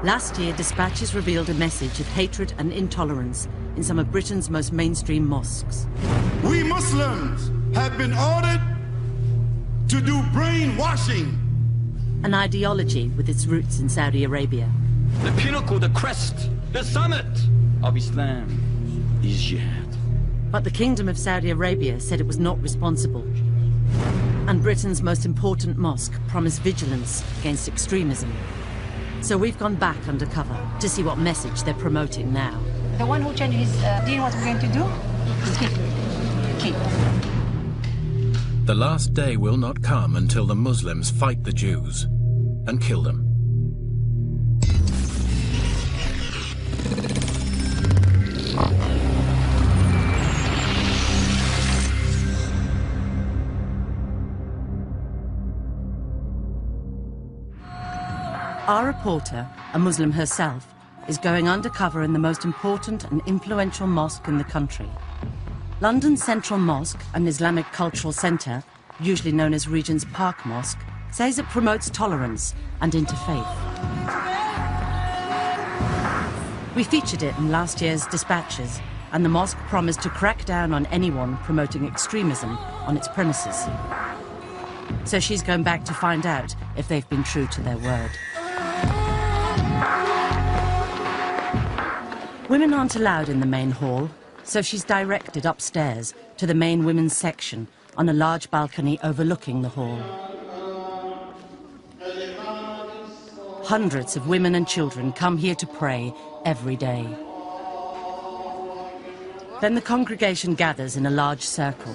Last year, dispatches revealed a message of hatred and intolerance in some of Britain's most mainstream mosques. We Muslims have been ordered to do brainwashing. An ideology with its roots in Saudi Arabia. The pinnacle, the crest, the summit of Islam is jihad. But the Kingdom of Saudi Arabia said it was not responsible. And Britain's most important mosque promised vigilance against extremism. So we've gone back undercover to see what message they're promoting now. The one who changed his deen, what we're going to do? Keep. The last day will not come until the Muslims fight the Jews and kill them. Our reporter, a Muslim herself, is going undercover in the most important and influential mosque in the country. London's Central Mosque, an Islamic cultural centre, usually known as Regent's Park Mosque, says it promotes tolerance and interfaith. We featured it in last year's dispatches, and the mosque promised to crack down on anyone promoting extremism on its premises. So she's going back to find out if they've been true to their word. Women aren't allowed in the main hall, so she's directed upstairs to the main women's section on a large balcony overlooking the hall. Hundreds of women and children come here to pray every day. Then the congregation gathers in a large circle.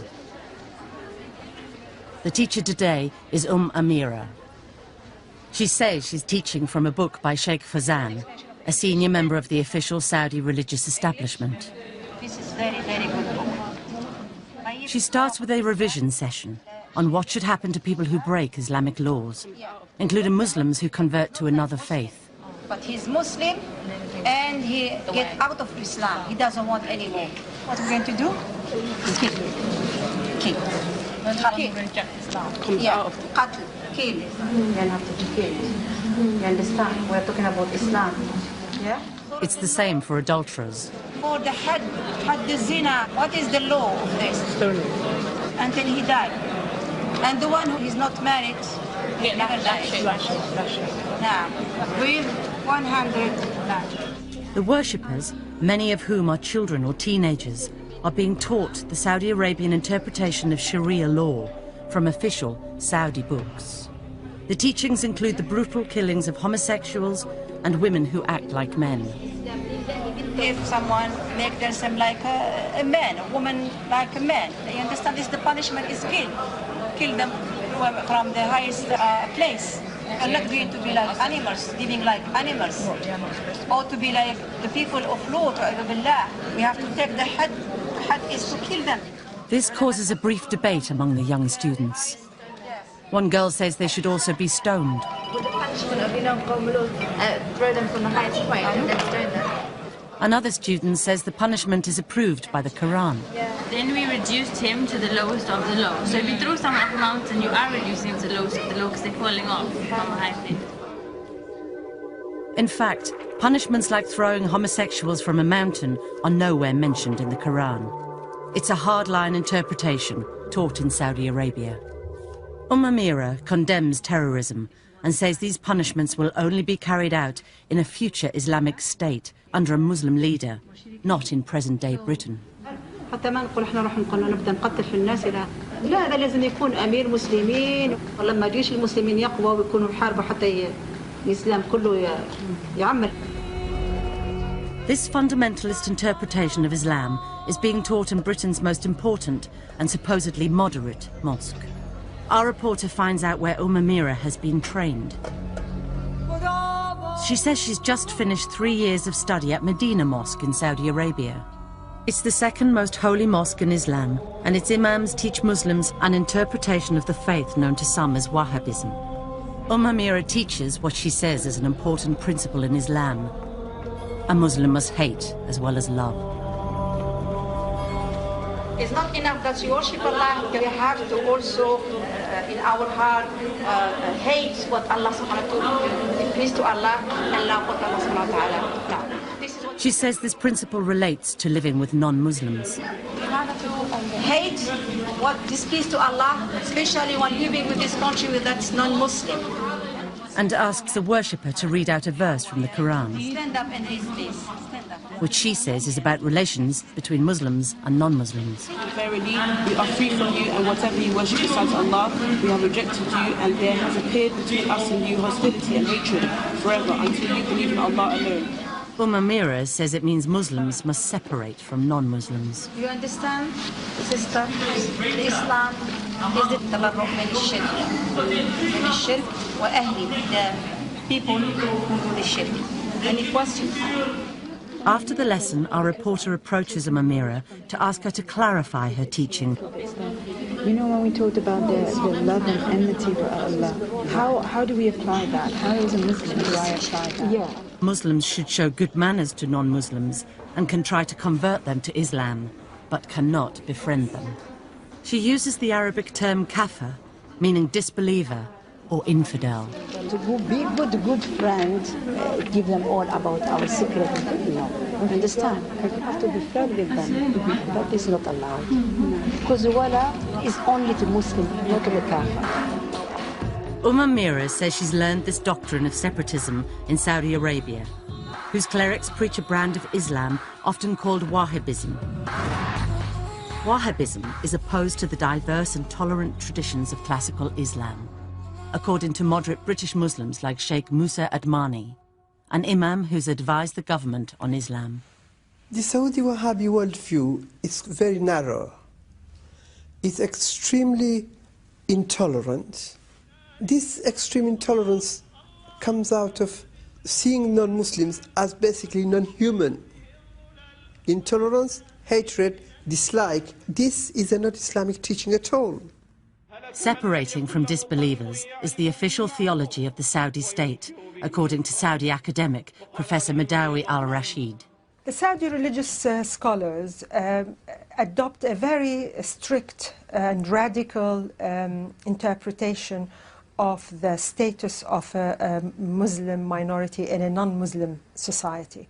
The teacher today is Amira. She says she's teaching from a book by Sheikh Fazan, a senior member of the official Saudi religious establishment. This is very, very good book. She starts with a revision session on what should happen to people who break Islamic laws, including Muslims who convert to another faith. But he's Muslim and he gets out of Islam. He doesn't want any more. What we're going to do? Kill. Yeah, qatl, kill. You have to kill. You understand? We're talking about Islam. Yeah? It's the same for adulterers. For the had the zina, what is the law of this? Stoning. Until he died. And the one who is not married, never dies. Now, with 100 The worshippers, many of whom are children or teenagers, are being taught the Saudi Arabian interpretation of Sharia law from official Saudi books. The teachings include the brutal killings of homosexuals and women who act like men. If someone makes themselves like a man, a woman like a man, you understand this, the punishment is kill. Kill them from the highest place. They're not going to be like animals, living like animals. Or to be like the people of Lut, we have to take the head is to kill them. This causes a brief debate among the young students. One girl says they should also be stoned. With the punishment of, throw them from the highest point and then stone them. Another student says the punishment is approved by the Quran. Then we reduced him to the lowest of the low. So if you throw someone off a mountain, you are reducing him to the lowest of the low because they're falling off from a high place. In fact, punishments like throwing homosexuals from a mountain are nowhere mentioned in the Quran. It's a hardline interpretation taught in Saudi Arabia. Amira condemns terrorism and says these punishments will only be carried out in a future Islamic state under a Muslim leader, not in present-day Britain. حتى ما نقول احنا راح نبدا نقتل في الناس لا هذا لازم يكون امير مسلمين ولما جيش المسلمين يقوى ويكونوا يحاربوا حتى الاسلام كله يعمر. This fundamentalist interpretation of Islam is being taught in Britain's most important and supposedly moderate mosque. Our reporter finds out where Amira has been trained. She says she's just finished 3 years of study at Medina Mosque in Saudi Arabia. It's the second most holy mosque in Islam, and its imams teach Muslims an interpretation of the faith known to some as Wahhabism. Amira teaches what she says is an important principle in Islam. A Muslim must hate as well as love. It's not enough that you worship Allah, we have to also, in our heart, hate what Allah subhanahu wa ta'ala displeased to Allah, Allah quote Allah subhanahu wa ta'ala. Now, this is what She says this principle relates to living with non-Muslims. hate what displeased to Allah, especially when living with this country that's non-Muslim. And asks a worshipper to read out a verse from the Quran, Stand up in his place. Stand up. which she says is about relations between Muslims and non-Muslims. Verily, we are free from you, and whatever you worship besides Allah, we have rejected you, and there has appeared between us and you hostility and hatred forever until you believe in Allah alone. Amira says it means Muslims must separate from non-Muslims. You understand, sister? Islam is the tabarruk min al-shirk wa ahli, the people who do the shirk. Any questions? After the lesson, our reporter approaches Amira to ask her to clarify her teaching. You know, when we talked about the love and enmity for Allah, how do we apply that? How as a Muslim do I apply that? Yeah. Muslims should show good manners to non-Muslims and can try to convert them to Islam, but cannot befriend them. She uses the Arabic term kafir, meaning disbeliever or infidel. To be good friend, give them all about our secret, understand? You have to be friend with them, but it's not allowed. Because the wala is only to Muslim, not to the kafir. Amira says she's learned this doctrine of separatism in Saudi Arabia, whose clerics preach a brand of Islam often called Wahhabism. Wahhabism is opposed to the diverse and tolerant traditions of classical Islam, according to moderate British Muslims like Sheikh Musa Admani, an imam who's advised the government on Islam. The Saudi Wahhabi worldview is very narrow. It's extremely intolerant. This extreme intolerance comes out of seeing non-Muslims as basically non-human. Intolerance, hatred, dislike, this is not Islamic teaching at all. Separating from disbelievers is the official theology of the Saudi state, according to Saudi academic Professor Madawi al-Rashid. The Saudi religious scholars adopt a very strict and radical interpretation of the status of a Muslim minority in a non-Muslim society.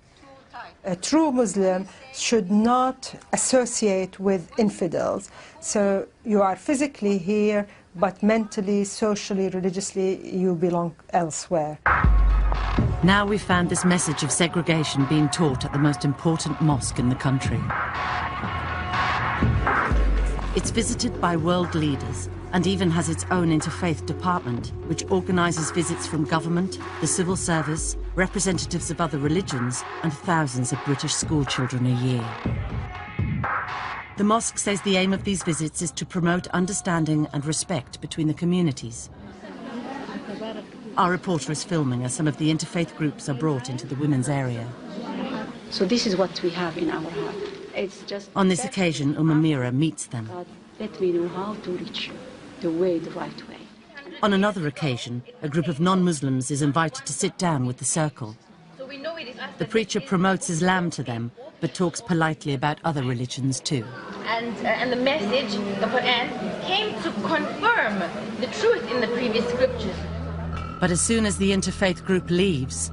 A true Muslim should not associate with infidels. So you are physically here, but mentally, socially, religiously, you belong elsewhere. Now we've found this message of segregation being taught at the most important mosque in the country. It's visited by world leaders and even has its own interfaith department, which organises visits from government, the civil service, representatives of other religions, and thousands of British school children a year. The mosque says the aim of these visits is to promote understanding and respect between the communities. Our reporter is filming as some of the interfaith groups are brought into the women's area. So this is what we have in our heart. It's just On this occasion, Amira meets them. God, let me know how to reach you, the right way. On another occasion, a group of non-Muslims is invited to sit down with the circle. The preacher promotes Islam to them, but talks politely about other religions too. And the message, the Quran, came to confirm the truth in the previous scriptures. But as soon as the interfaith group leaves,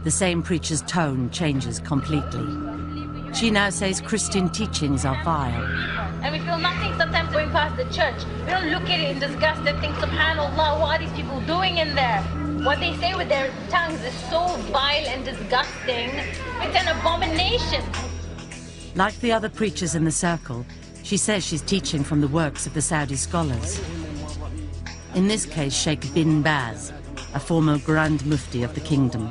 the same preacher's tone changes completely. She now says Christian teachings are vile. And we feel nothing sometimes going past the church. We don't look at it in disgust and think, subhanAllah, what are these people doing in there? What they say with their tongues is so vile and disgusting. It's an abomination. Like the other preachers in the circle, she says she's teaching from the works of the Saudi scholars. In this case, Sheikh bin Baz, a former Grand Mufti of the kingdom.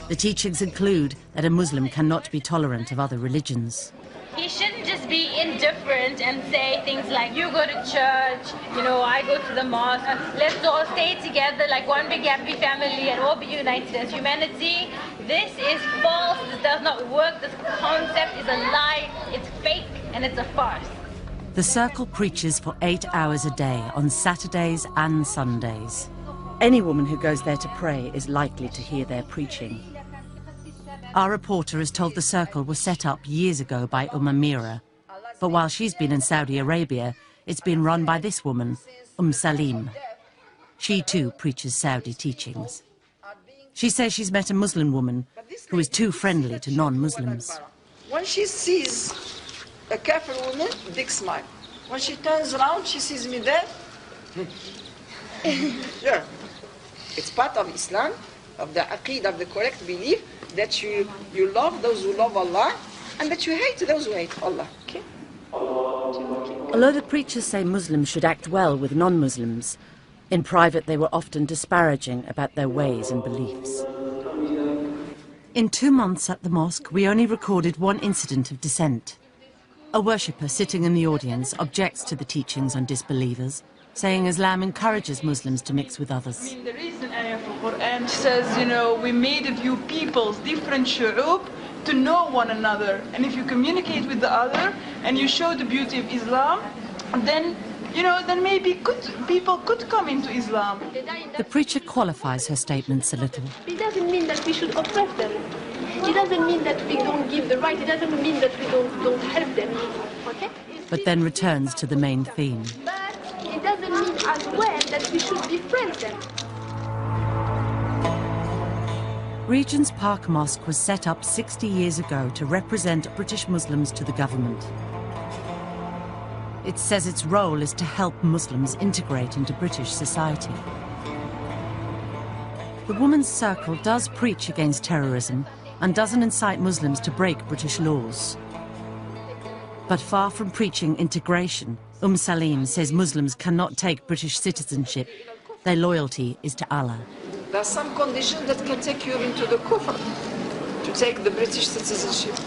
The teachings include that a Muslim cannot be tolerant of other religions. He shouldn't just be indifferent and say things like, you go to church, you know, I go to the mosque, let's all stay together like one big happy family and all be united as humanity. This is false, this does not work, this concept is a lie, it's fake, and it's a farce. The circle preaches for 8 hours a day on Saturdays and Sundays. Any woman who goes there to pray is likely to hear their preaching. Our reporter is told the circle was set up years ago by Amira, but while she's been in Saudi Arabia, it's been run by this woman, Salim. She too preaches Saudi teachings. She says she's met a Muslim woman who is too friendly to non-Muslims. When she sees a kafir woman, big smile. When she turns around, she sees me there. Yeah. It's part of Islam, of the aqeed, of the correct belief, that you love those who love Allah, and that you hate those who hate Allah. Okay? Although the preachers say Muslims should act well with non-Muslims, in private they were often disparaging about their ways and beliefs. In 2 months at the mosque, we only recorded one incident of dissent. A worshipper sitting in the audience objects to the teachings on disbelievers, saying Islam encourages Muslims to mix with others. I mean, there is an ayah of the Quran says, you know, we made of you peoples, different shu'ub, to know one another. And if you communicate with the other and you show the beauty of Islam, then, you know, then maybe people could come into Islam. The preacher qualifies her statements a little. It doesn't mean that we should oppress them. It doesn't mean that we don't give the right. It doesn't mean that we don't help them. Okay? But then returns to the main theme. But it doesn't mean as well that we should befriend them. Regent's Park Mosque was set up 60 years ago to represent British Muslims to the government. It says its role is to help Muslims integrate into British society. The Women's Circle does preach against terrorism and doesn't incite Muslims to break British laws. But far from preaching integration, Salim says Muslims cannot take British citizenship. Their loyalty is to Allah. There are some conditions that can take you into the kufr, to take the British citizenship.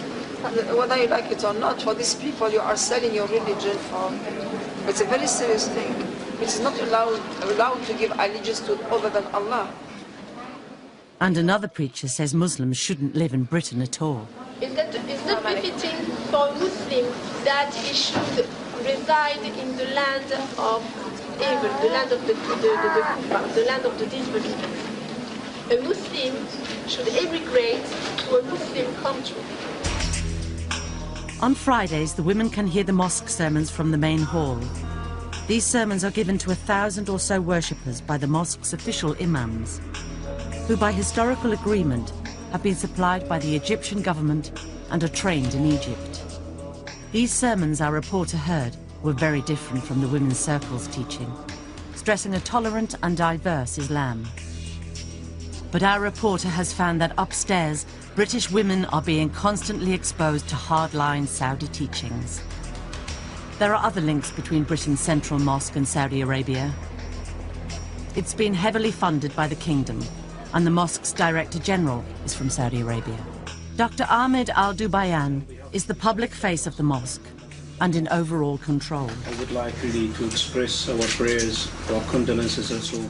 Whether you like it or not, for these people you are selling your religion for. It's a very serious thing. It is not allowed to give allegiance to other than Allah. And another preacher says Muslims shouldn't live in Britain at all. It's not befitting for a Muslim that he should reside in the land of evil, the land of the kuffar, the land of the disbelievers. A Muslim should emigrate to a Muslim country. On Fridays, the women can hear the mosque sermons from the main hall. These sermons are given to 1,000 or so worshippers by the mosque's official imams, who by historical agreement have been supplied by the Egyptian government and are trained in Egypt. These sermons, our reporter heard, were very different from the Women's Circle's teaching, stressing a tolerant and diverse Islam. But our reporter has found that upstairs, British women are being constantly exposed to hardline Saudi teachings. There are other links between Britain's Central Mosque and Saudi Arabia. It's been heavily funded by the kingdom, and the mosque's Director General is from Saudi Arabia. Dr. Ahmed Al-Dubayan is the public face of the mosque and in overall control. I would like really to express our prayers, our condolences also.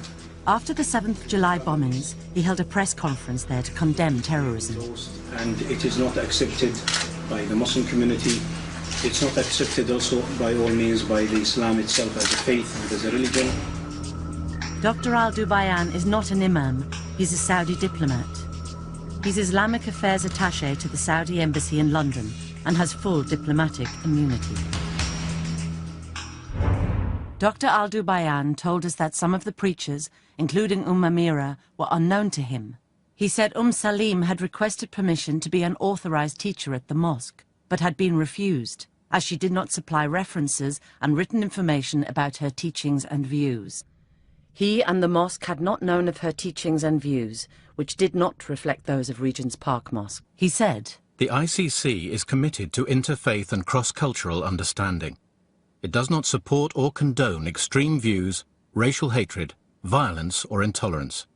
After the 7th July bombings, he held a press conference there to condemn terrorism. And it is not accepted by the Muslim community. It's not accepted also by all means by the Islam itself as a faith and as a religion. Dr. Al-Dubayan is not an imam, he's a Saudi diplomat. He's Islamic Affairs Attaché to the Saudi Embassy in London and has full diplomatic immunity. Dr. Al-Dubayan told us that some of the preachers, including Amira, were unknown to him. He said Salim had requested permission to be an authorized teacher at the mosque, but had been refused, as she did not supply references and written information about her teachings and views. He and the mosque had not known of her teachings and views, which did not reflect those of Regent's Park Mosque. He said, "The ICC is committed to interfaith and cross-cultural understanding. It does not support or condone extreme views, racial hatred, violence or intolerance."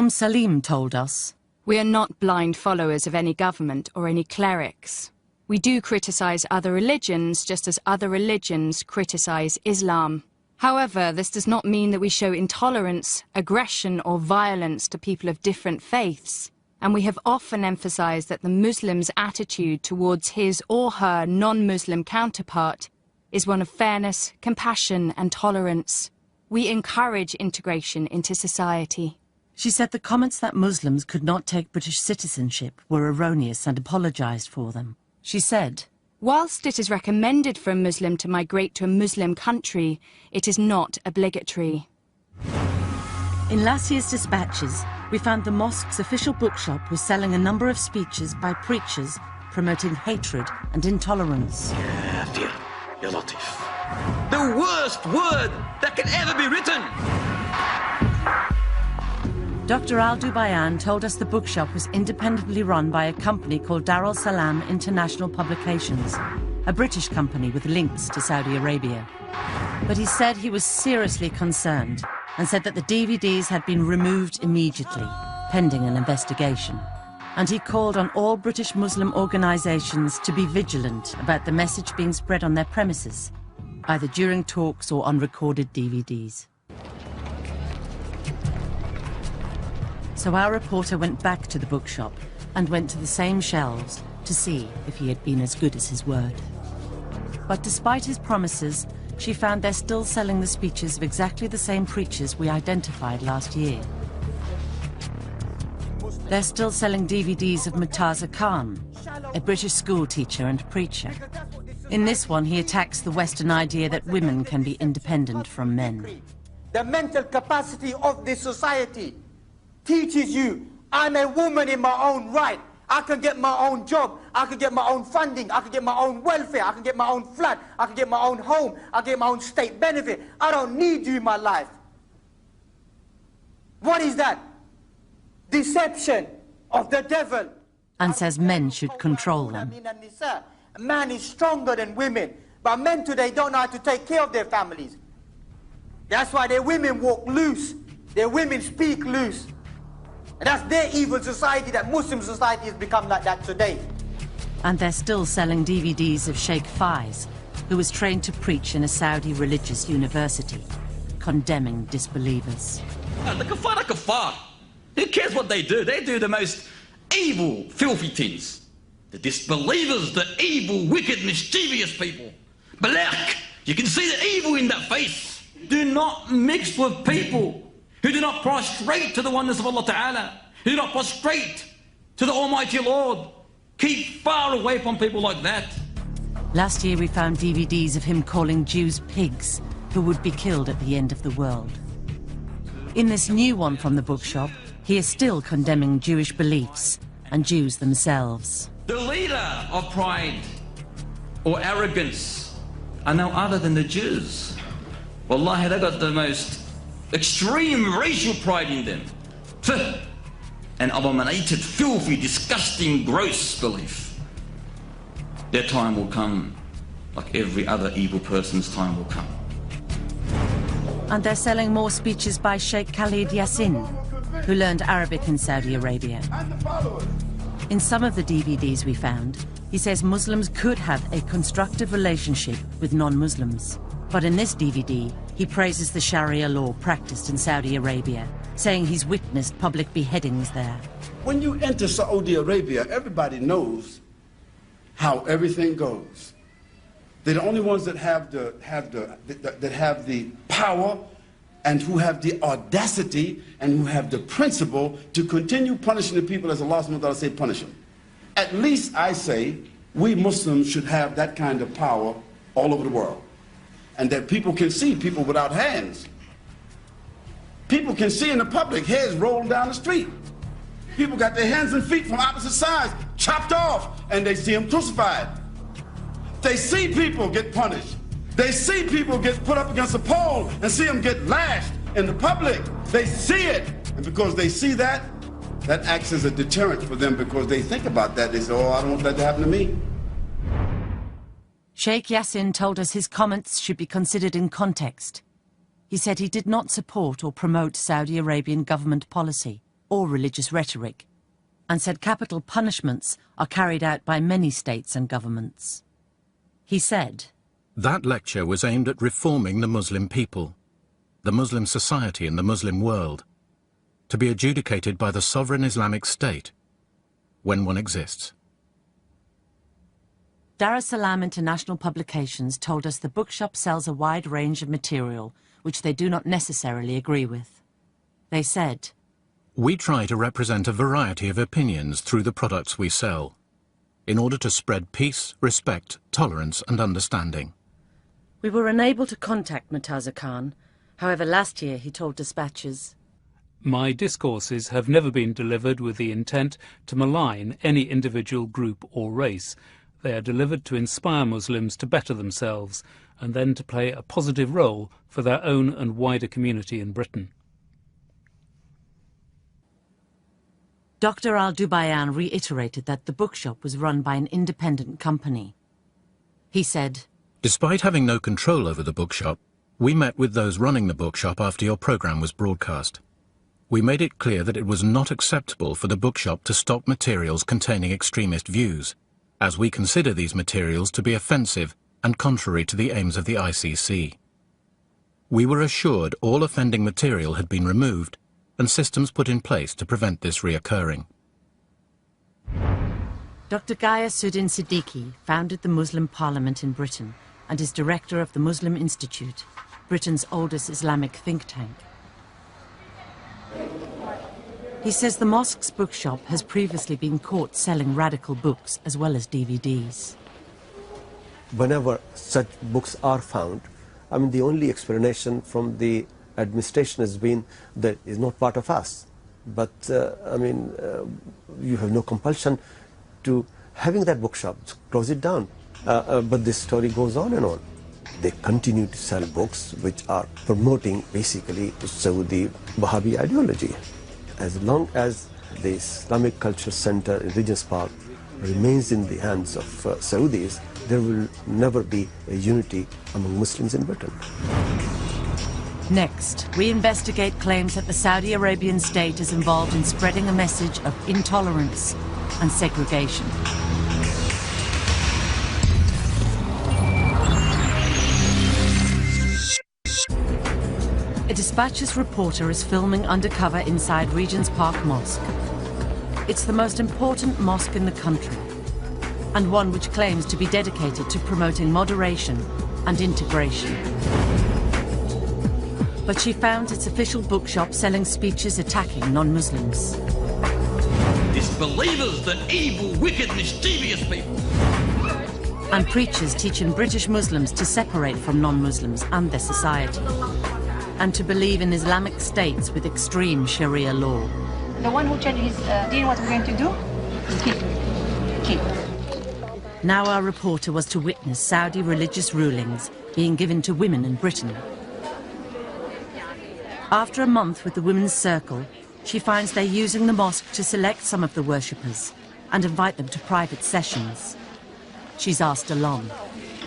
Salim told us, "We are not blind followers of any government or any clerics. We do criticize other religions just as other religions criticize Islam. However, this does not mean that we show intolerance, aggression or violence to people of different faiths. And we have often emphasized that the Muslim's attitude towards his or her non-Muslim counterpart is one of fairness, compassion and tolerance. We encourage integration into society." She said the comments that Muslims could not take British citizenship were erroneous and apologized for them. She said, "Whilst it is recommended for a Muslim to migrate to a Muslim country, it is not obligatory." In last year's dispatches, we found the mosque's official bookshop was selling a number of speeches by preachers promoting hatred and intolerance. Ya Latif. The worst word that can ever be written. Dr. Al-Dubayan told us the bookshop was independently run by a company called Dar al Salam International Publications, a British company with links to Saudi Arabia. But he said he was seriously concerned and said that the DVDs had been removed immediately, pending an investigation. And he called on all British Muslim organisations to be vigilant about the message being spread on their premises, either during talks or on recorded DVDs. So our reporter went back to the bookshop and went to the same shelves to see if he had been as good as his word. But despite his promises, she found they're still selling the speeches of exactly the same preachers we identified last year. They're still selling DVDs of Murtaza Khan, a British school teacher and preacher. In this one, he attacks the Western idea that women can be independent from men. The mental capacity of this society teaches you, I'm a woman in my own right. I can get my own job. I can get my own funding. I can get my own welfare. I can get my own flat. I can get my own home. I can get my own state benefit. I don't need you in my life. What is that? Deception of the devil. And says men should control them. A man is stronger than women, but men today don't know how to take care of their families. That's why their women walk loose. Their women speak loose. And that's their evil society, that Muslim society has become like that today. And they're still selling DVDs of Sheikh Faiz, who was trained to preach in a Saudi religious university, condemning disbelievers. The kafar are kafar. Who cares what they do? They do the most evil, filthy things. The disbelievers, the evil, wicked, mischievous people. Black, you can see the evil in that face. Do not mix with people who do not prostrate to the oneness of Allah Ta'ala, who do not prostrate to the Almighty Lord. Keep far away from people like that. Last year we found DVDs of him calling Jews pigs who would be killed at the end of the world. In this new one from the bookshop, he is still condemning Jewish beliefs and Jews themselves. The leader of pride or arrogance are no other than the Jews. Wallahi, they got the most extreme racial pride in them. An abominated, filthy, disgusting, gross belief. Their time will come, like every other evil person's time will come. And they're selling more speeches by Sheikh Khalid Yassin, who learned Arabic in Saudi Arabia. In some of the DVDs we found, he says Muslims could have a constructive relationship with non-Muslims. But in this DVD, he praises the Sharia law practiced in Saudi Arabia, saying he's witnessed public beheadings there. When you enter Saudi Arabia, everybody knows how everything goes. They're the only ones that have the power and who have the audacity and who have the principle to continue punishing the people as Allah subhanahu wa ta'ala say punish them. At least I say we Muslims should have that kind of power all over the world. And that people can see people without hands. People can see in the public heads rolling down the street. People got their hands and feet from opposite sides chopped off and they see them crucified. They see people get punished. They see people get put up against a pole and see them get lashed in the public. They see it. And because they see that, that acts as a deterrent for them because they think about that. They say, oh, I don't want that to happen to me. Sheikh Yassin told us his comments should be considered in context. He said he did not support or promote Saudi Arabian government policy or religious rhetoric, and said capital punishments are carried out by many states and governments. He said, that lecture was aimed at reforming the Muslim people, the Muslim society and the Muslim world, to be adjudicated by the sovereign Islamic State, when one exists. Dar es Salaam International Publications told us the bookshop sells a wide range of material which they do not necessarily agree with. They said, we try to represent a variety of opinions through the products we sell, in order to spread peace, respect, tolerance and understanding. We were unable to contact Murtaza Khan. However, last year he told dispatchers, My discourses have never been delivered with the intent to malign any individual group or race. They are delivered to inspire Muslims to better themselves and then to play a positive role for their own and wider community in Britain. Dr. Al-Dubayan reiterated that the bookshop was run by an independent company. He said, "Despite having no control over the bookshop, we met with those running the bookshop after your programme was broadcast. We made it clear that it was not acceptable for the bookshop to stock materials containing extremist views, as we consider these materials to be offensive and contrary to the aims of the ICC. We were assured all offending material had been removed and systems put in place to prevent this reoccurring." Dr. Ghayasuddin Siddiqui founded the Muslim Parliament in Britain and is director of the Muslim Institute, Britain's oldest Islamic think tank. He says the mosque's bookshop has previously been caught selling radical books as well as DVDs. Whenever such books are found, I mean, the only explanation from the administration has been that it's not part of us. But, you have no compulsion to having that bookshop, close it down. But this story goes on and on. They continue to sell books which are promoting basically Saudi Wahhabi ideology. As long as the Islamic Culture Center in Regent's Park remains in the hands of Saudis, there will never be a unity among Muslims in Britain. Next, we investigate claims that the Saudi Arabian state is involved in spreading a message of intolerance and segregation. A Dispatches reporter is filming undercover inside Regent's Park Mosque. It's the most important mosque in the country, and one which claims to be dedicated to promoting moderation and integration. But she found its official bookshop selling speeches attacking non-Muslims. Disbelievers, the evil, wicked, mischievous people. And preachers teaching British Muslims to separate from non-Muslims and their society, and to believe in Islamic states with extreme Sharia law. The one who changed his deen, what we're going to do? Kill. Now our reporter was to witness Saudi religious rulings being given to women in Britain. After a month with the Women's Circle, she finds they're using the mosque to select some of the worshippers and invite them to private sessions. She's asked along.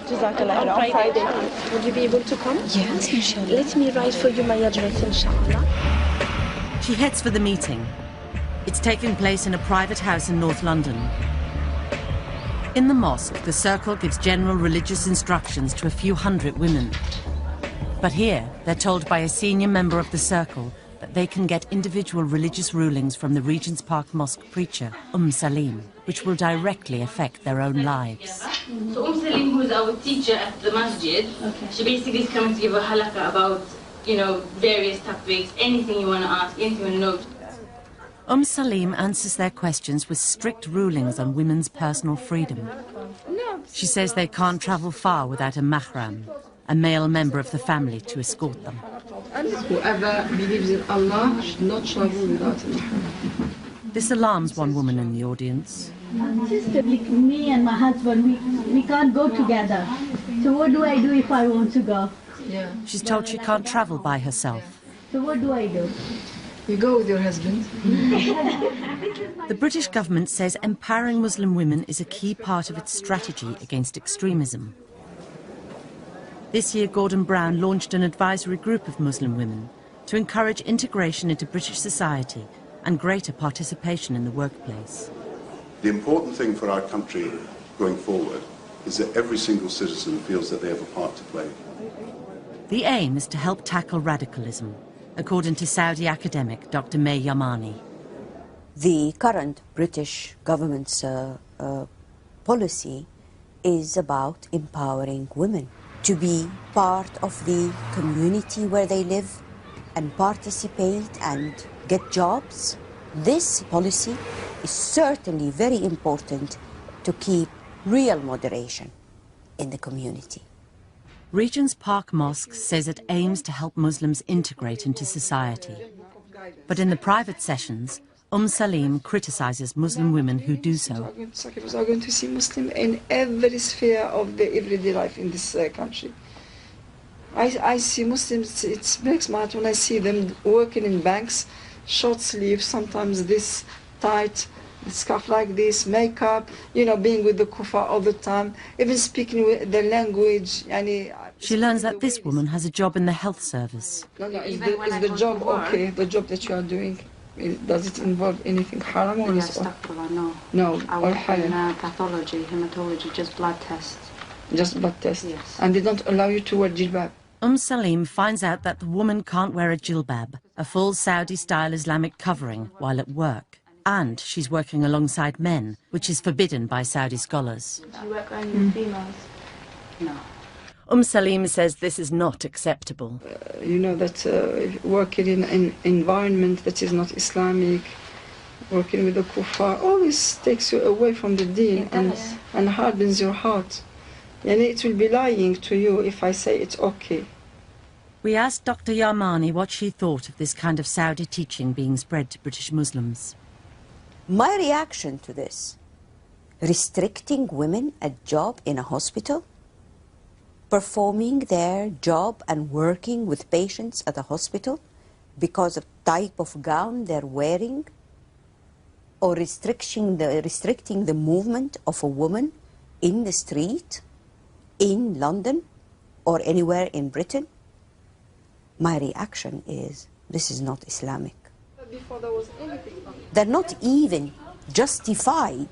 On Friday, would you be able to come? Yes, inshallah. Let me write for you my address, inshallah. She heads for the meeting. It's taking place in a private house in North London. In the mosque, the circle gives general religious instructions to a few hundred women. But here, they're told by a senior member of the circle that they can get individual religious rulings from the Regent's Park Mosque preacher, Salim, which will directly affect their own lives. So Salim, who is our teacher at the masjid, she basically is coming to give a halakha about, various topics, anything you want to ask, anything you want to know. Salim answers their questions with strict rulings on women's personal freedom. She says they can't travel far without a mahram, a male member of the family to escort them. Whoever believes in Allah should not travel without a mahram. This alarms one woman in the audience. Sister, me and my husband, we can't go together. So what do I do if I want to go? Yeah. She's told she can't travel by herself. So what do I do? You go with your husband. The British government says empowering Muslim women is a key part of its strategy against extremism. This year, Gordon Brown launched an advisory group of Muslim women to encourage integration into British society and greater participation in the workplace. The important thing for our country going forward is that every single citizen feels that they have a part to play. The aim is to help tackle radicalism, according to Saudi academic Dr. May Yamani. The current British government's policy is about empowering women to be part of the community where they live and participate and get jobs. This policy is certainly very important to keep real moderation in the community. Regent's Park Mosque says it aims to help Muslims integrate into society. But in the private sessions, Salim criticises Muslim women who do so. Sacrifice are going to see Muslim in every sphere of the everyday life in this country. I see Muslims, it breaks my heart when I see them working in banks, short sleeves, sometimes this tight, scarf like this, makeup, you know, being with the kufa all the time, even speaking with the language. She learns that this woman has a job in the health service. No, is the job okay? The job that you are doing, does it involve anything haram or yes, no. No, I work in pathology, hematology, just blood tests. Just blood tests? Yes. And they don't allow you to wear jilbab? Salim finds out that the woman can't wear a jilbab, a full Saudi-style Islamic covering, while at work. And she's working alongside men, which is forbidden by Saudi scholars. You work only with females? No. Salim says this is not acceptable. You know that working in an environment that is not Islamic, working with the kuffar, all this takes you away from the deen and hardens your heart. And it will be lying to you if I say it's okay. We asked Dr. Yarmani what she thought of this kind of Saudi teaching being spread to British Muslims. My reaction to this, restricting women a job in a hospital, performing their job and working with patients at a hospital because of type of gown they're wearing, or restricting the movement of a woman in the street, in London, or anywhere in Britain, my reaction is, this is not Islamic. They're not even justified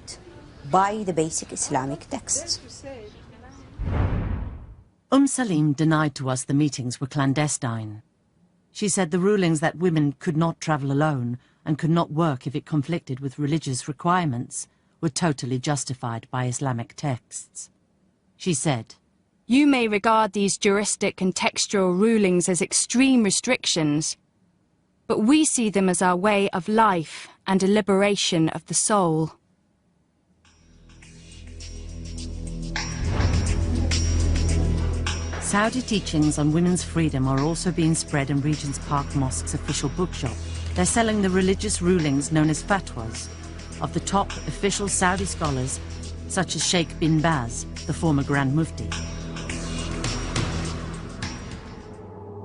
by the basic Islamic texts. Salim denied to us the meetings were clandestine. She said the rulings that women could not travel alone and could not work if it conflicted with religious requirements were totally justified by Islamic texts. She said, "You may regard these juristic and textual rulings as extreme restrictions, but we see them as our way of life and a liberation of the soul." Saudi teachings on women's freedom are also being spread in Regent's Park Mosque's official bookshop. They're selling the religious rulings known as fatwas of the top official Saudi scholars, such as Sheikh bin Baz, the former Grand Mufti.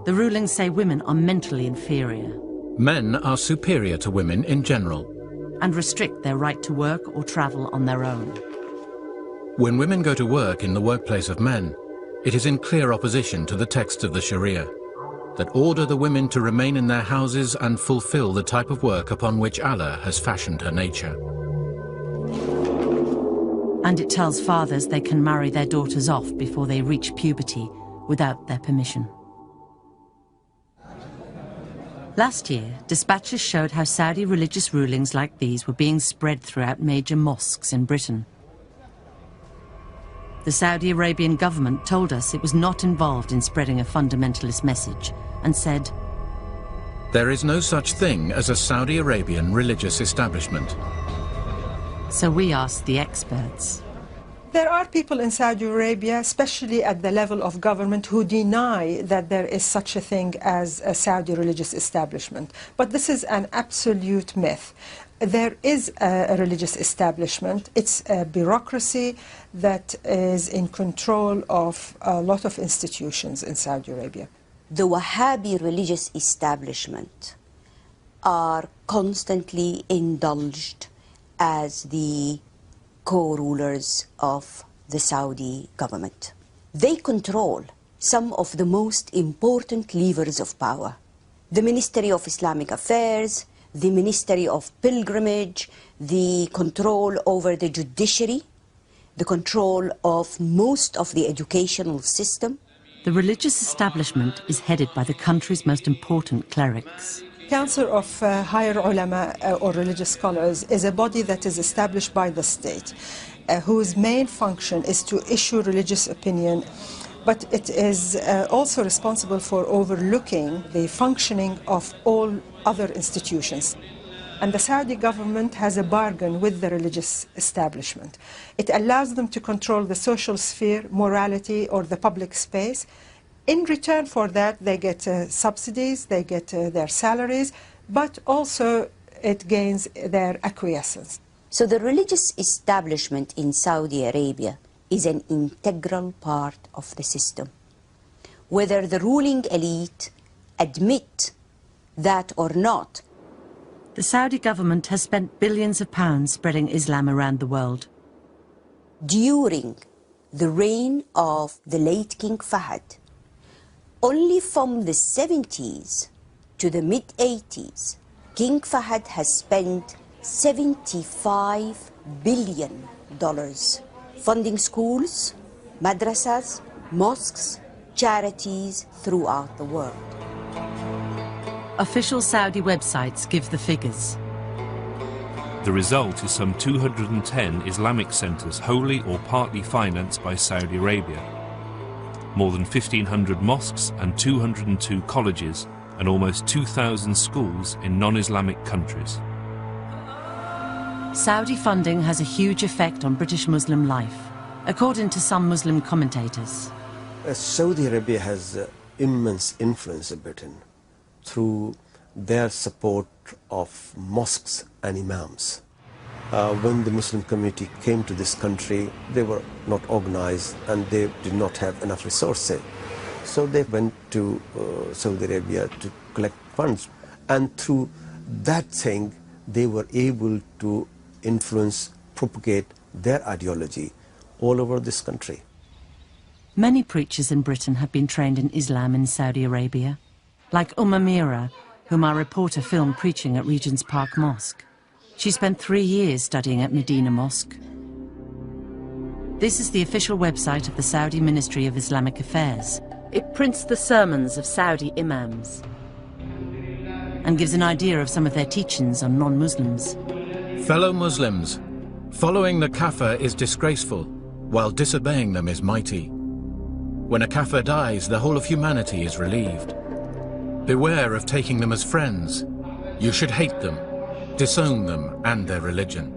The rulings say women are mentally inferior. Men are superior to women in general. And restrict their right to work or travel on their own. When women go to work in the workplace of men, it is in clear opposition to the texts of the Sharia that order the women to remain in their houses and fulfill the type of work upon which Allah has fashioned her nature. And it tells fathers they can marry their daughters off before they reach puberty without their permission. Last year, dispatches showed how Saudi religious rulings like these were being spread throughout major mosques in Britain. The Saudi Arabian government told us it was not involved in spreading a fundamentalist message and said, "There is no such thing as a Saudi Arabian religious establishment." So we asked the experts. There are people in Saudi Arabia, especially at the level of government, who deny that there is such a thing as a Saudi religious establishment. But this is an absolute myth. There is a religious establishment. It's a bureaucracy that is in control of a lot of institutions in Saudi Arabia. The Wahhabi religious establishment are constantly indulged as the co-rulers of the Saudi government. They control some of the most important levers of power. The Ministry of Islamic Affairs, the Ministry of Pilgrimage, the control over the judiciary, the control of most of the educational system. The religious establishment is headed by the country's most important clerics. Council of Higher Ulama or religious scholars is a body that is established by the state, whose main function is to issue religious opinion, but it is also responsible for overlooking the functioning of all other institutions. And the Saudi government has a bargain with the religious establishment. It allows them to control the social sphere, morality, or the public space. In return for that, they get subsidies, they get their salaries, but also it gains their acquiescence. So the religious establishment in Saudi Arabia is an integral part of the system. Whether the ruling elite admit that or not. The Saudi government has spent billions of pounds spreading Islam around the world. During the reign of the late King Fahd, only from the 70s to the mid-80s, King Fahd has spent $75 billion funding schools, madrasas, mosques, charities throughout the world. Official Saudi websites give the figures. The result is some 210 Islamic centres wholly or partly financed by Saudi Arabia, more than 1,500 mosques and 202 colleges, and almost 2,000 schools in non-Islamic countries. Saudi funding has a huge effect on British Muslim life, according to some Muslim commentators. Saudi Arabia has immense influence in Britain through their support of mosques and imams. When the Muslim community came to this country, they were not organized and they did not have enough resources. So they went to Saudi Arabia to collect funds. And through that thing, they were able to influence, propagate their ideology all over this country. Many preachers in Britain have been trained in Islam in Saudi Arabia, like Amira, whom our reporter filmed preaching at Regent's Park Mosque. She spent 3 years studying at Medina Mosque. This is the official website of the Saudi Ministry of Islamic Affairs. It prints the sermons of Saudi imams and gives an idea of some of their teachings on non-Muslims. Fellow Muslims, following the kafir is disgraceful, while disobeying them is mighty. When a kafir dies, the whole of humanity is relieved. Beware of taking them as friends. You should hate them, disown them and their religion.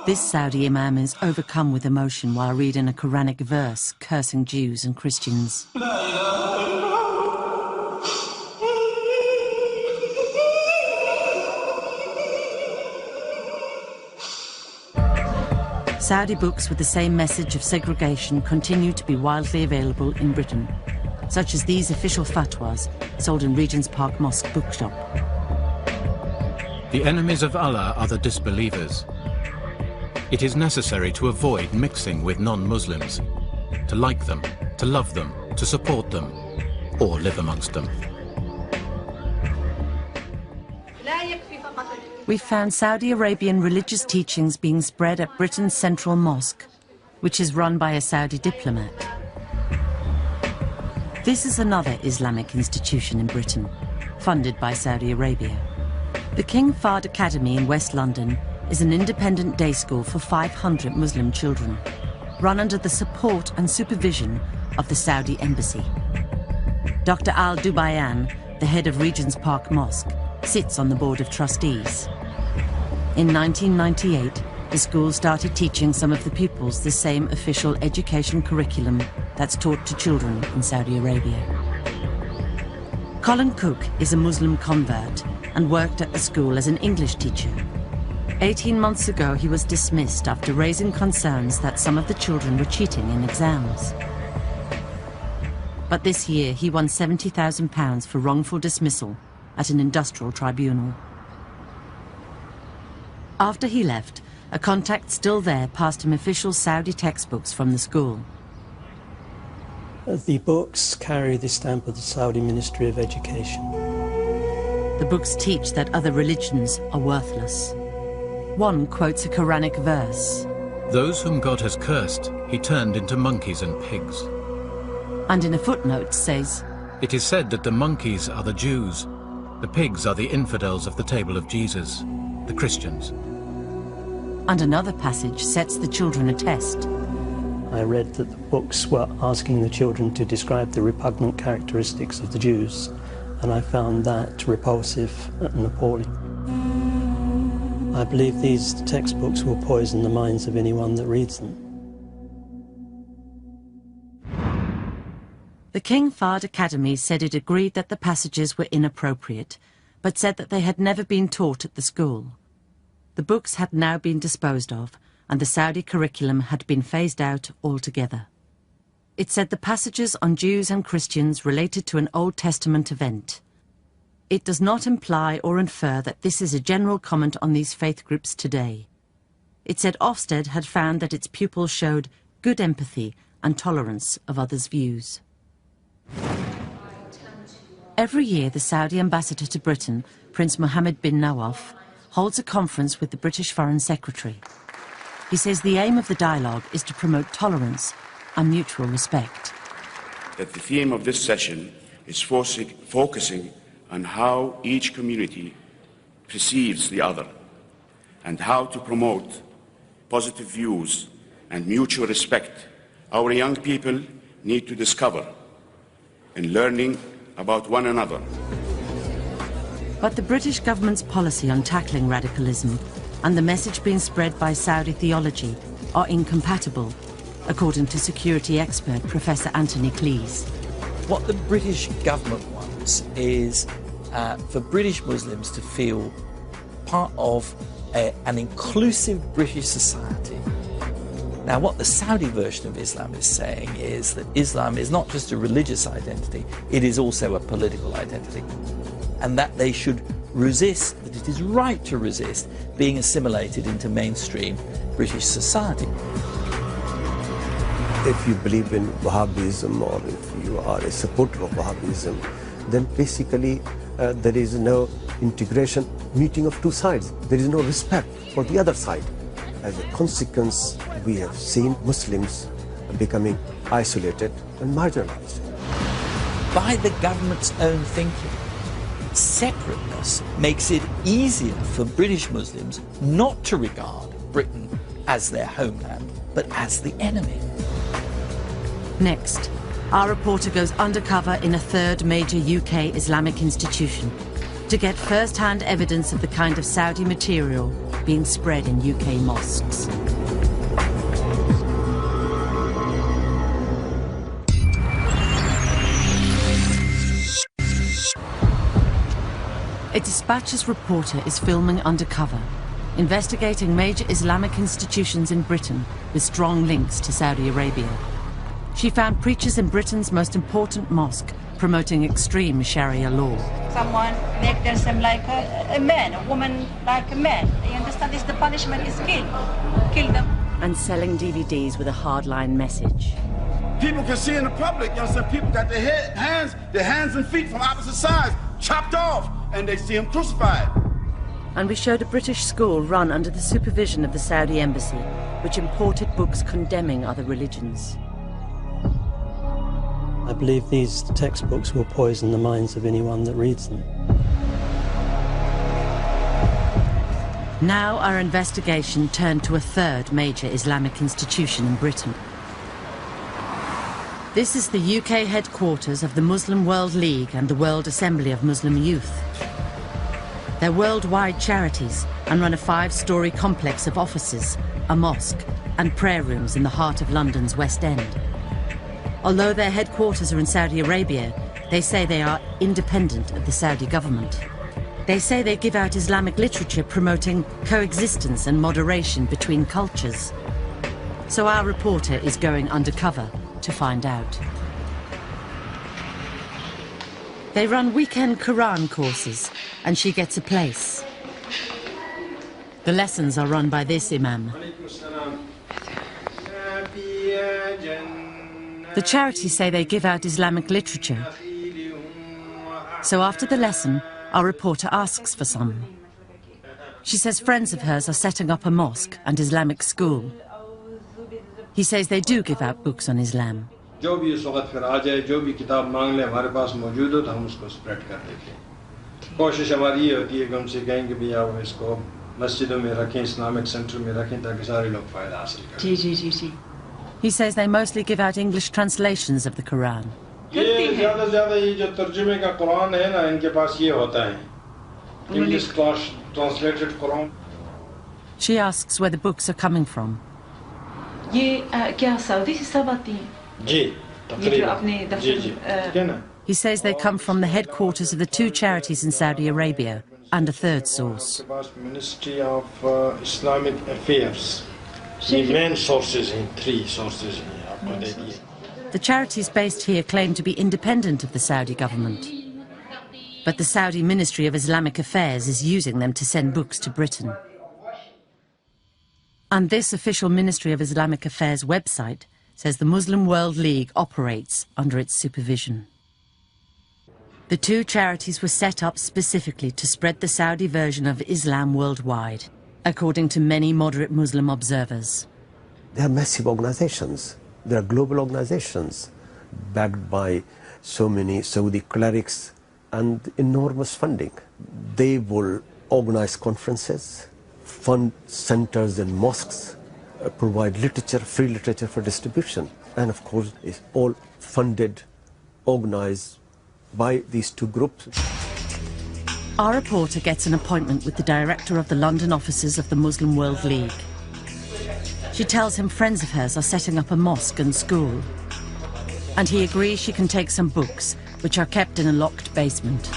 This Saudi imam is overcome with emotion while reading a Quranic verse cursing Jews and Christians. Saudi books with the same message of segregation continue to be widely available in Britain, such as these official fatwas sold in Regent's Park Mosque bookshop. The enemies of Allah are the disbelievers. It is necessary to avoid mixing with non-Muslims, to like them, to love them, to support them, or live amongst them. We found Saudi Arabian religious teachings being spread at Britain's Central Mosque, which is run by a Saudi diplomat. This is another Islamic institution in Britain, funded by Saudi Arabia. The King Fahd Academy in West London is an independent day school for 500 Muslim children, run under the support and supervision of the Saudi Embassy. Dr. Al Dubayan, the head of Regent's Park Mosque, sits on the board of trustees. In 1998, the school started teaching some of the pupils the same official education curriculum that's taught to children in Saudi Arabia. Colin Cook is a Muslim convert and worked at the school as an English teacher. 18 months ago, he was dismissed after raising concerns that some of the children were cheating in exams. But this year, he won £70,000 for wrongful dismissal at an industrial tribunal. After he left, a contact still there passed him official Saudi textbooks from the school. The books carry the stamp of the Saudi Ministry of Education. The books teach that other religions are worthless. One quotes a Quranic verse. Those whom God has cursed, he turned into monkeys and pigs. And in a footnote says, it is said that the monkeys are the Jews, the pigs are the infidels of the table of Jesus, the Christians. And another passage sets the children a test. I read that the books were asking the children to describe the repugnant characteristics of the Jews, and I found that repulsive and appalling. I believe these textbooks will poison the minds of anyone that reads them. The King Fahd Academy said it agreed that the passages were inappropriate, but said that they had never been taught at the school. The books had now been disposed of, and the Saudi curriculum had been phased out altogether. It said the passages on Jews and Christians related to an Old Testament event. It does not imply or infer that this is a general comment on these faith groups today. It said Ofsted had found that its pupils showed good empathy and tolerance of others' views. Every year, the Saudi ambassador to Britain, Prince Mohammed bin Nawaf, holds a conference with the British Foreign Secretary. He says the aim of the dialogue is to promote tolerance and mutual respect. That the theme of this session is focusing on how each community perceives the other and how to promote positive views and mutual respect. Our young people need to discover in learning about one another. But the British government's policy on tackling radicalism and the message being spread by Saudi theology are incompatible, according to security expert Professor Anthony Cleese. What the British government wants is for British Muslims to feel part of an inclusive British society. Now, what the Saudi version of Islam is saying is that Islam is not just a religious identity, it is also a political identity. And that they should resist, that it is right to resist being assimilated into mainstream British society. If you believe in Wahhabism or if you are a supporter of Wahhabism, then basically there is no integration, meeting of two sides. There is no respect for the other side. As a consequence, we have seen Muslims becoming isolated and marginalized. By the government's own thinking, separateness makes it easier for British Muslims not to regard Britain as their homeland, but as the enemy. Next, our reporter goes undercover in a third major UK Islamic institution to get first-hand evidence of the kind of Saudi material being spread in UK mosques. A Dispatches reporter is filming undercover, investigating major Islamic institutions in Britain with strong links to Saudi Arabia. She found preachers in Britain's most important mosque promoting extreme Sharia law. Someone make themselves like a man, a woman like a man. You understand? This the punishment is kill them. And selling DVDs with a hardline message. People can see in the public, you know, people got their hands and feet from opposite sides chopped off, and they see them crucified. And we showed a British school run under the supervision of the Saudi embassy, which imported books condemning other religions. I believe these textbooks will poison the minds of anyone that reads them. Now our investigation turned to a third major Islamic institution in Britain. This is the UK headquarters of the Muslim World League and the World Assembly of Muslim Youth. They're worldwide charities and run a 5-storey complex of offices, a mosque, and prayer rooms in the heart of London's West End. Although their headquarters are in Saudi Arabia, they say they are independent of the Saudi government. They say they give out Islamic literature promoting coexistence and moderation between cultures. So our reporter is going undercover to find out. They run weekend Quran courses, and she gets a place. The lessons are run by this imam. The charities say they give out Islamic literature. So after the lesson, our reporter asks for some. She says friends of hers are setting up a mosque and Islamic school. He says they do give out books on Islam. He says they mostly give out English translations of the Quran. English translated Quran. She asks where the books are coming from. ये क्या Saudi से सब आती हैं? जी He says they come from the headquarters of the two charities in Saudi Arabia and a third source. Ministry of Islamic Affairs. The main sources in three sources. The charities based here claim to be independent of the Saudi government. But the Saudi Ministry of Islamic Affairs is using them to send books to Britain. And this official Ministry of Islamic Affairs website says the Muslim World League operates under its supervision. The two charities were set up specifically to spread the Saudi version of Islam worldwide, according to many moderate Muslim observers. They are massive organizations. They are global organizations backed by so many Saudi clerics and enormous funding. They will organize conferences, fund centers and mosques, provide literature, free literature for distribution. And of course, it's all funded, organized by these two groups. Our reporter gets an appointment with the director of the London offices of the Muslim World League. She tells him friends of hers are setting up a mosque and school. And he agrees she can take some books, which are kept in a locked basement.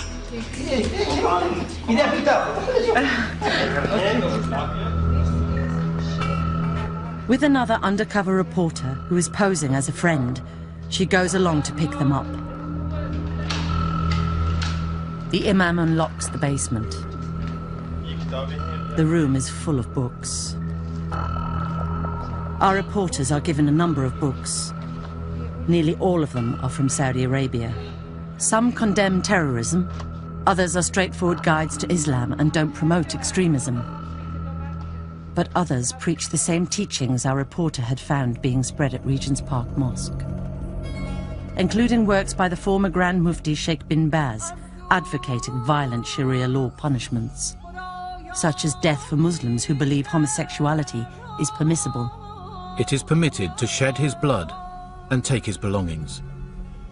With another undercover reporter who is posing as a friend, she goes along to pick them up. The imam unlocks the basement. The room is full of books. Our reporters are given a number of books. Nearly all of them are from Saudi Arabia. Some condemn terrorism, others are straightforward guides to Islam and don't promote extremism. But others preach the same teachings our reporter had found being spread at Regent's Park Mosque, including works by the former Grand Mufti Sheikh bin Baz, advocating violent Sharia law punishments, such as death for Muslims who believe homosexuality is permissible. It is permitted to shed his blood and take his belongings.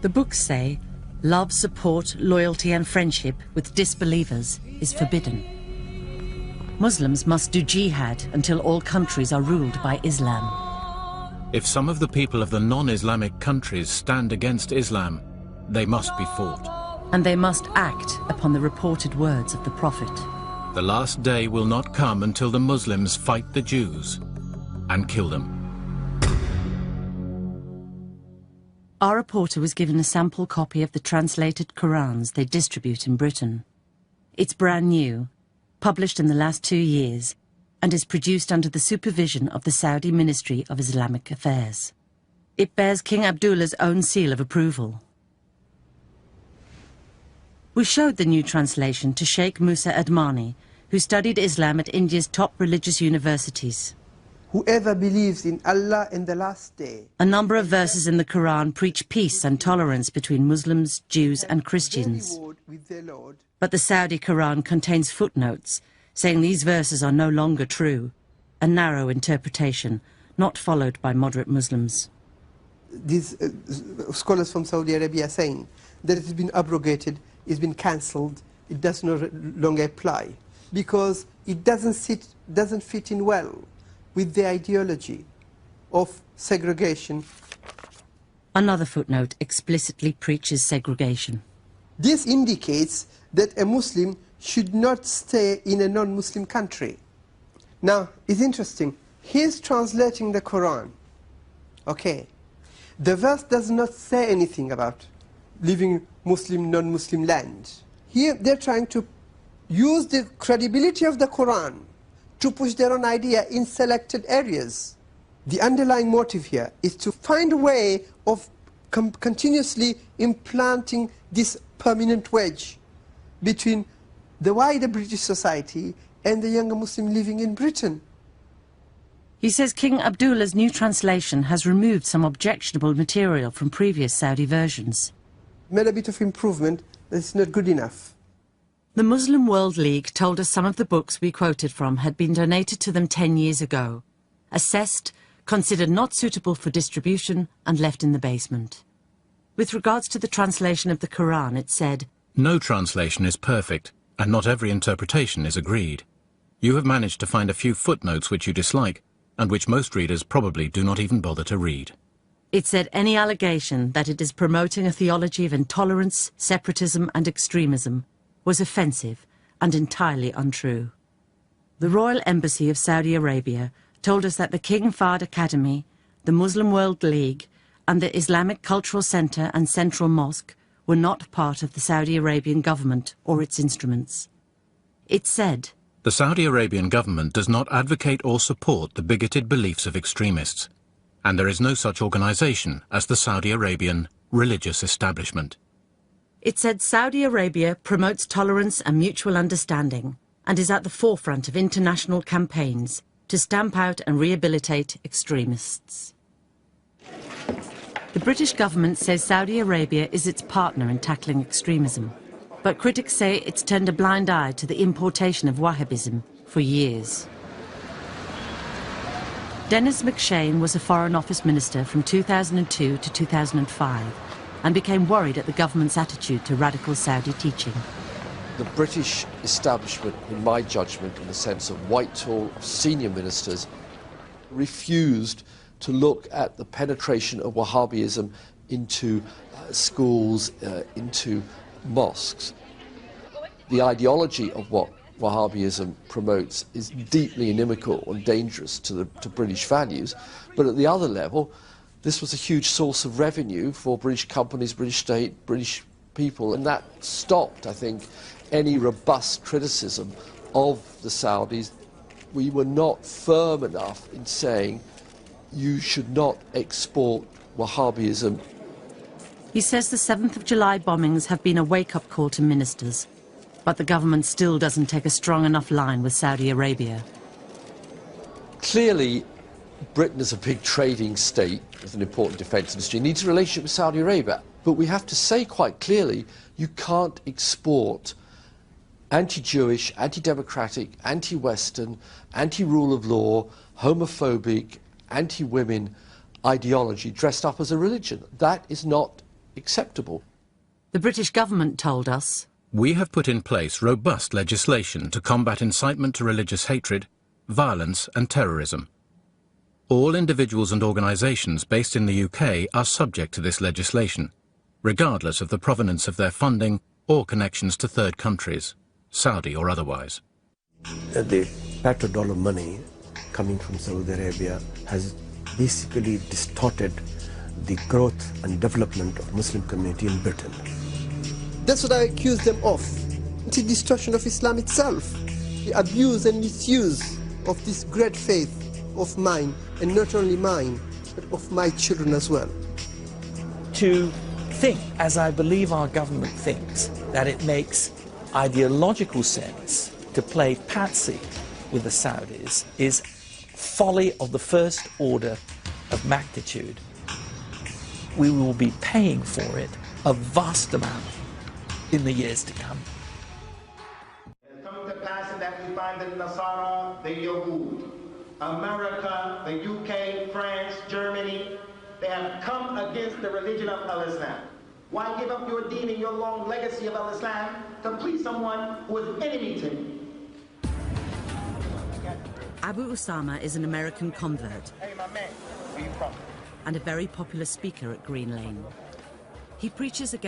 The books say love, support, loyalty and friendship with disbelievers is forbidden. Muslims must do jihad until all countries are ruled by Islam. If some of the people of the non-Islamic countries stand against Islam, they must be fought. And they must act upon the reported words of the Prophet. The last day will not come until the Muslims fight the Jews and kill them. Our reporter was given a sample copy of the translated Qurans they distribute in Britain. It's brand new, published in the last 2 years, and is produced under the supervision of the Saudi Ministry of Islamic Affairs. It bears King Abdullah's own seal of approval. We showed the new translation to Sheikh Musa Admani, who studied Islam at India's top religious universities. Whoever believes in Allah in the last day. A number of verses in the Quran preach peace and tolerance between Muslims, Jews and Christians. But the Saudi Quran contains footnotes saying these verses are no longer true, a narrow interpretation not followed by moderate Muslims. These scholars from Saudi Arabia are saying that it has been abrogated, it's been cancelled, it does no longer apply, because it doesn't fit in well with the ideology of segregation. Another footnote explicitly preaches segregation. This indicates that a Muslim should not stay in a non-Muslim country. Now, it's interesting. He's translating the Quran. Okay. The verse does not say anything about living Muslim, non-Muslim land. Here, they're trying to use the credibility of the Quran to push their own idea in selected areas. The underlying motive here is to find a way of continuously implanting this permanent wedge between the wider British society and the younger Muslim living in Britain. He says King Abdullah's new translation has removed some objectionable material from previous Saudi versions. Made a bit of improvement, but it's not good enough. The Muslim World League told us some of the books we quoted from had been donated to them 10 years ago, assessed, considered not suitable for distribution and left in the basement. With regards to the translation of the Quran, it said, "No translation is perfect, and not every interpretation is agreed. You have managed to find a few footnotes which you dislike, and which most readers probably do not even bother to read." It said any allegation that it is promoting a theology of intolerance, separatism and extremism was offensive and entirely untrue. The Royal Embassy of Saudi Arabia told us that the King Fahd Academy, the Muslim World League and the Islamic Cultural Centre and Central Mosque were not part of the Saudi Arabian government or its instruments. It said, "The Saudi Arabian government does not advocate or support the bigoted beliefs of extremists, and there is no such organisation as the Saudi Arabian religious establishment." It said Saudi Arabia promotes tolerance and mutual understanding and is at the forefront of international campaigns to stamp out and rehabilitate extremists. The British government says Saudi Arabia is its partner in tackling extremism, but critics say it's turned a blind eye to the importation of Wahhabism for years. Dennis McShane was a Foreign Office Minister from 2002 to 2005 and became worried at the government's attitude to radical Saudi teaching. The British establishment, in my judgment, in the sense of Whitehall, senior ministers, refused to look at the penetration of Wahhabism into schools, into mosques. The ideology of what Wahhabism promotes is deeply inimical and dangerous to British values, but at the other level, this was a huge source of revenue for British companies, British state, British people, and that stopped, I think, any robust criticism of the Saudis. We were not firm enough in saying you should not export Wahhabism. He says the 7th of July bombings have been a wake-up call to ministers, but the government still doesn't take a strong enough line with Saudi Arabia. Clearly, Britain is a big trading state with an important defence industry, needs a relationship with Saudi Arabia, but we have to say quite clearly you can't export anti-Jewish, anti-democratic, anti-Western, anti-rule of law, homophobic, anti-women ideology dressed up as a religion. That is not acceptable. The British government told us, "We have put in place robust legislation to combat incitement to religious hatred, violence and terrorism. All individuals and organisations based in the UK are subject to this legislation, regardless of the provenance of their funding or connections to third countries, Saudi or otherwise." The petrodollar money coming from Saudi Arabia has basically distorted the growth and development of Muslim community in Britain. That's what I accuse them of. It's a distortion of Islam itself. The abuse and misuse of this great faith of mine, and not only mine, but of my children as well. To think, as I believe our government thinks, that it makes ideological sense to play patsy with the Saudis is folly of the first order of magnitude. We will be paying for it a vast amount in the years to come. It's come to pass that we find the Nasara, the Yahud, America, the UK, France, Germany, they have come against the religion of Al-Islam. Why give up your deen and your long legacy of Al-Islam to please someone who is enemy to me? Abu Usama is an American convert. Hey, my man, where you from? And a very popular speaker at Green Lane. He preaches against